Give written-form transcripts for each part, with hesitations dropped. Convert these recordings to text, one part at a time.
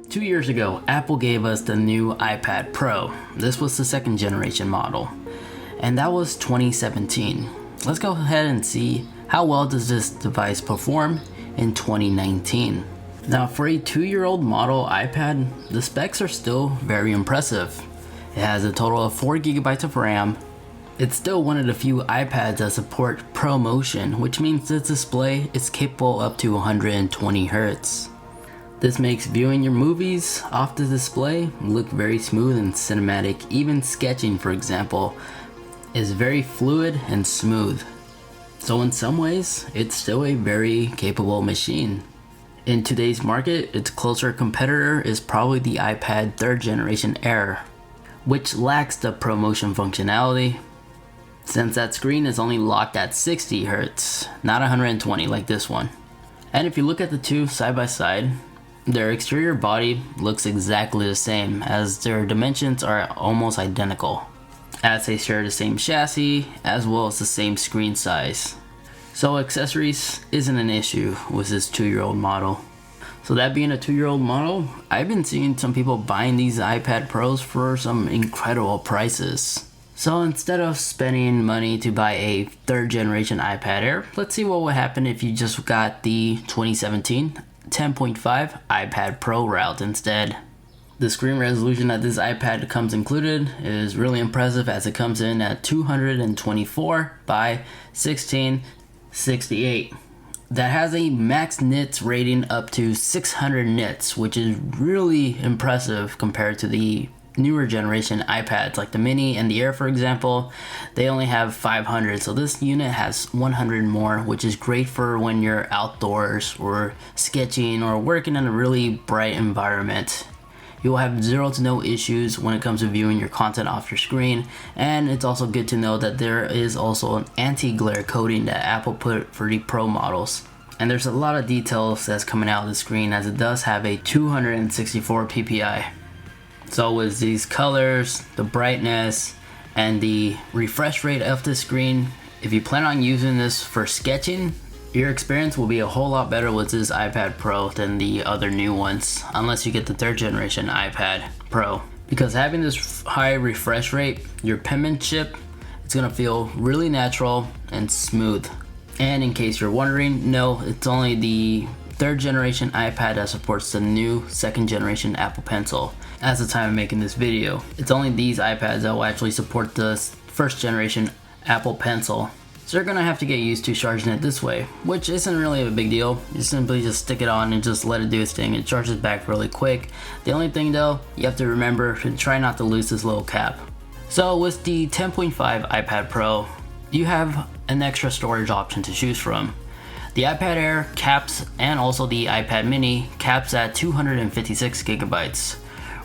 2 years ago, Apple gave us the new iPad Pro. This was the second generation model, and that was 2017. Let's go ahead and see how well does this device perform in 2019. Now, for a 2-year-old model iPad, the specs are still very impressive. It has a total of 4GB of RAM. It's still one of the few iPads that support ProMotion, which means the display is capable up to 120 Hz. This makes viewing your movies off the display look very smooth and cinematic. Even sketching, for example, is very fluid and smooth. So in some ways, it's still a very capable machine. In today's market, its closer competitor is probably the iPad 3rd generation Air, which lacks the ProMotion functionality, since that screen is only locked at 60 Hz, not 120 like this one. And if you look at the two side by side, their exterior body looks exactly the same, as their dimensions are almost identical, as they share the same chassis as well as the same screen size. So accessories isn't an issue with this 2-year-old model. So that being a 2-year-old model, I've been seeing some people buying these iPad Pros for some incredible prices. So instead of spending money to buy a 3rd generation iPad Air, let's see what would happen if you just got the 2017 10.5 iPad Pro route instead. The screen resolution that this iPad comes included is really impressive, as it comes in at 224 by 1668. That has a max nits rating up to 600 nits, which is really impressive compared to the newer generation iPads like the Mini and the Air, for example. They only have 500, so this unit has 100 more, which is great for when you're outdoors or sketching or working in a really bright environment. You will have zero to no issues when it comes to viewing your content off your screen, and it's also good to know that there is also an anti-glare coating that Apple put for the Pro models. And there's a lot of details that's coming out of the screen, as it does have a 264 ppi. So with these colors, the brightness, and the refresh rate of the screen, if you plan on using this for sketching, your experience will be a whole lot better with this iPad Pro than the other new ones, unless you get the 3rd generation iPad Pro. Because having this high refresh rate, your penmanship, it's gonna feel really natural and smooth. And in case you're wondering, no, it's only the 3rd generation iPad that supports the new 2nd generation Apple Pencil. At the time of making this video, it's only these iPads that will actually support the 1st generation Apple Pencil. So you're gonna have to get used to charging it this way, which isn't really a big deal. You simply just stick it on and just let it do its thing. It charges back really quick. The only thing though, you have to remember to try not to lose this little cap. So with the 10.5 iPad Pro, you have an extra storage option to choose from. The iPad Air caps, and also the iPad Mini caps at 256 gigabytes,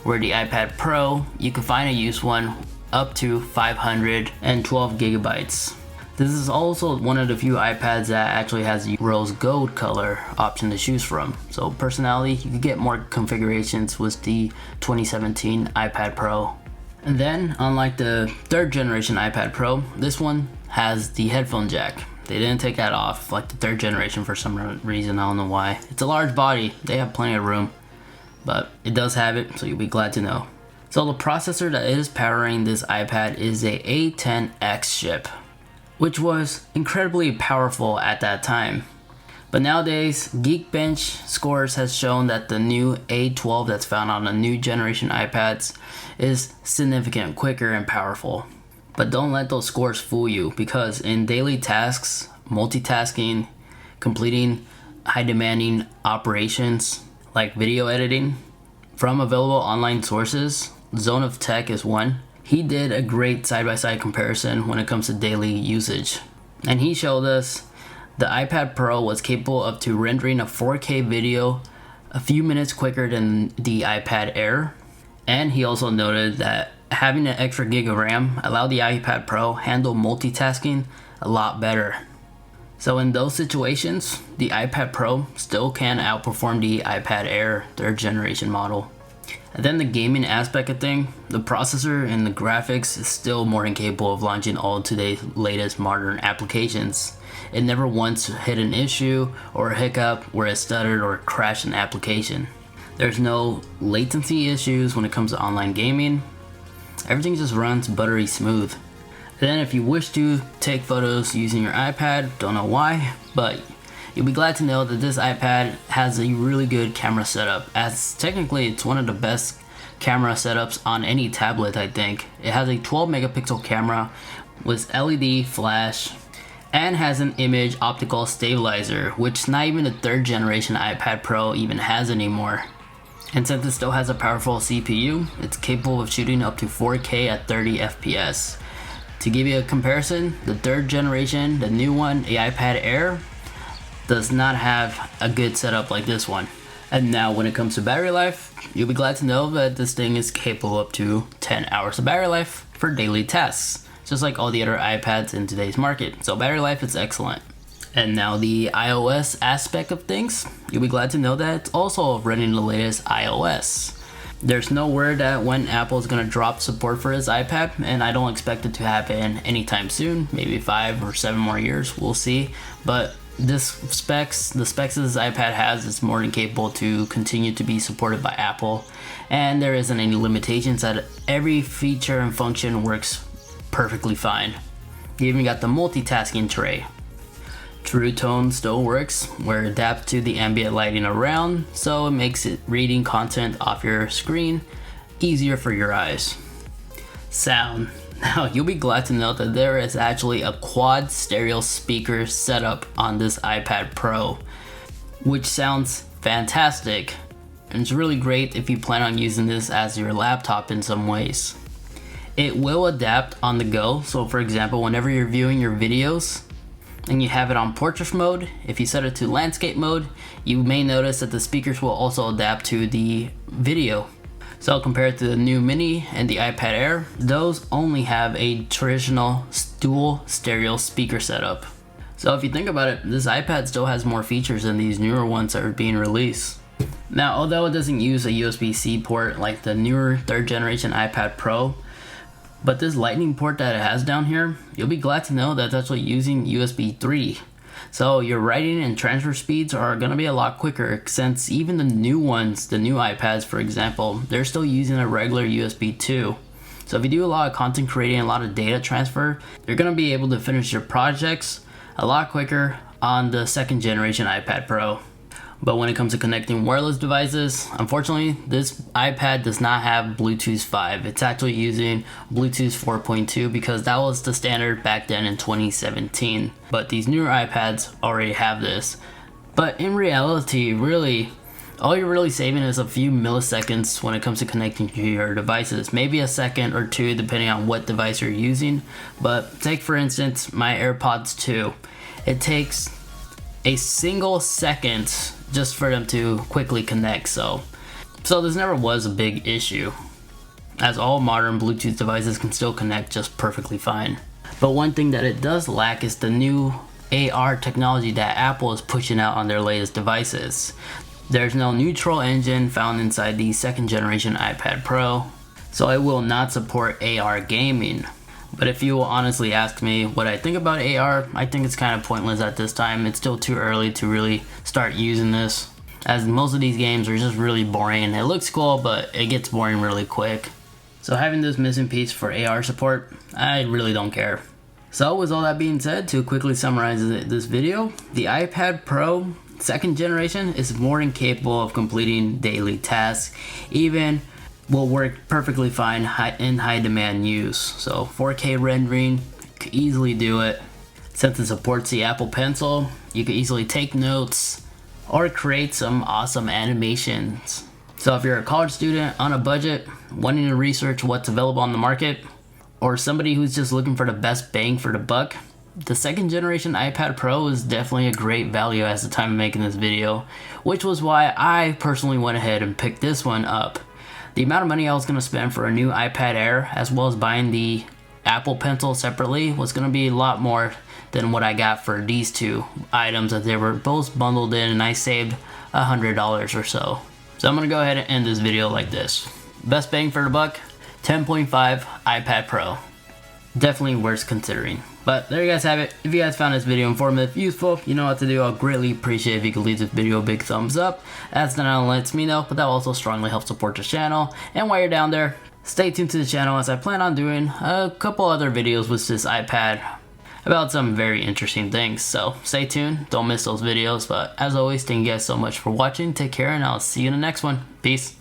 where the iPad Pro, you can find a used one up to 512 gigabytes. This is also one of the few iPads that actually has the rose gold color option to choose from. So personally, you can get more configurations with the 2017 iPad Pro. And then, unlike the 3rd generation iPad Pro, this one has the headphone jack. They didn't take that off like the 3rd generation for some reason, I don't know why. It's a large body, they have plenty of room, but it does have it, so you'll be glad to know. So the processor that is powering this iPad is a A10X chip, which was incredibly powerful at that time. But nowadays, Geekbench scores has shown that the new A12 that's found on the new generation iPads is significantly quicker and powerful. But don't let those scores fool you, because in daily tasks, multitasking, completing high demanding operations like video editing, from available online sources, Zone of Tech is one. He did a great side-by-side comparison when it comes to daily usage. And he showed us the iPad Pro was capable of rendering a 4K video a few minutes quicker than the iPad Air. And he also noted that having an extra gig of RAM allowed the iPad Pro handle multitasking a lot better. So in those situations, the iPad Pro still can outperform the iPad Air 3rd generation model. And then the gaming aspect of thing, the processor and the graphics is still more than capable of launching all today's latest modern applications. It never once hit an issue or a hiccup where it stuttered or crashed an application. There's no latency issues when it comes to online gaming. Everything just runs buttery smooth. Then if you wish to take photos using your iPad, don't know why, but you'll be glad to know that this iPad has a really good camera setup, as technically it's one of the best camera setups on any tablet, I think. It has a 12 megapixel camera with LED flash and has an image optical stabilizer, which not even the 3rd generation iPad Pro even has anymore. And since it still has a powerful CPU, it's capable of shooting up to 4K at 30 FPS. To give you a comparison, the 3rd generation, the new one, the iPad Air, does not have a good setup like this one. And now when it comes to battery life, you'll be glad to know that this thing is capable up to 10 hours of battery life for daily tasks, just like all the other iPads in today's market. So battery life is excellent. And now the iOS aspect of things, you'll be glad to know that it's also running the latest iOS. There's no word that when Apple is going to drop support for this iPad, and I don't expect it to happen anytime soon, maybe 5 or 7 more years, we'll see. But the specs this iPad has is more than capable to continue to be supported by Apple, and there isn't any limitations, that every feature and function works perfectly fine. You even got the multitasking tray. True Tone still works, where it adapts to the ambient lighting around, so it makes it reading content off your screen easier for your eyes. Sound. Now you'll be glad to know that there is actually a quad stereo speaker setup on this iPad Pro, which sounds fantastic, and it's really great if you plan on using this as your laptop in some ways. It will adapt on the go, so for example, whenever you're viewing your videos and you have it on portrait mode, if you set it to landscape mode, you may notice that the speakers will also adapt to the video. So compared to the new Mini and the iPad Air, those only have a traditional dual stereo speaker setup. So if you think about it, this iPad still has more features than these newer ones that are being released. Now, although it doesn't use a USB-C port like the newer 3rd generation iPad Pro, but this lightning port that it has down here, you'll be glad to know that it's actually using USB 3. So your writing and transfer speeds are going to be a lot quicker, since even the new ones, the new iPads for example, they're still using a regular USB 2. So if you do a lot of content creating, a lot of data transfer, you're going to be able to finish your projects a lot quicker on the 2nd generation iPad Pro. But when it comes to connecting wireless devices, unfortunately, this iPad does not have Bluetooth 5. It's actually using Bluetooth 4.2 because that was the standard back then in 2017. But these newer iPads already have this. But in reality, really, all you're really saving is a few milliseconds when it comes to connecting to your devices. Maybe a second or two depending on what device you're using. But take for instance my AirPods 2. It takes a single second just for them to quickly connect, so this never was a big issue, as all modern Bluetooth devices can still connect just perfectly fine. But one thing that it does lack is the new AR technology that Apple is pushing out on their latest devices. There's no neutral engine found inside the 2nd generation iPad Pro, so it will not support AR gaming. But if you will honestly ask me what I think about AR, I think it's kind of pointless at this time. It's still too early to really start using this, as most of these games are just really boring. It looks cool, but it gets boring really quick. So having this missing piece for AR support, I really don't care. So with all that being said, to quickly summarize this video, the iPad Pro 2nd generation is more than capable of completing daily tasks, even will work perfectly fine in high demand use. So 4K rendering, you could easily do it. Since it supports the Apple Pencil, you could easily take notes or create some awesome animations. So if you're a college student on a budget, wanting to research what's available on the market, or somebody who's just looking for the best bang for the buck, the 2nd generation iPad Pro is definitely a great value at the time of making this video, which was why I personally went ahead and picked this one up. The amount of money I was going to spend for a new iPad Air, as well as buying the Apple Pencil separately, was going to be a lot more than what I got for these two items, as they were both bundled in, and I saved $100 or so. So I'm going to go ahead and end this video like this. Best bang for the buck, 10.5 iPad Pro. Definitely worth considering. But there you guys have it. If you guys found this video informative, useful, you know what to do. I'll greatly appreciate if you could leave this video a big thumbs up, as that not only lets me know, but that also strongly helps support the channel. And while you're down there, stay tuned to the channel, as I plan on doing a couple other videos with this iPad about some very interesting things. So stay tuned, don't miss those videos. But as always, thank you guys so much for watching. Take care, and I'll see you in the next one. Peace.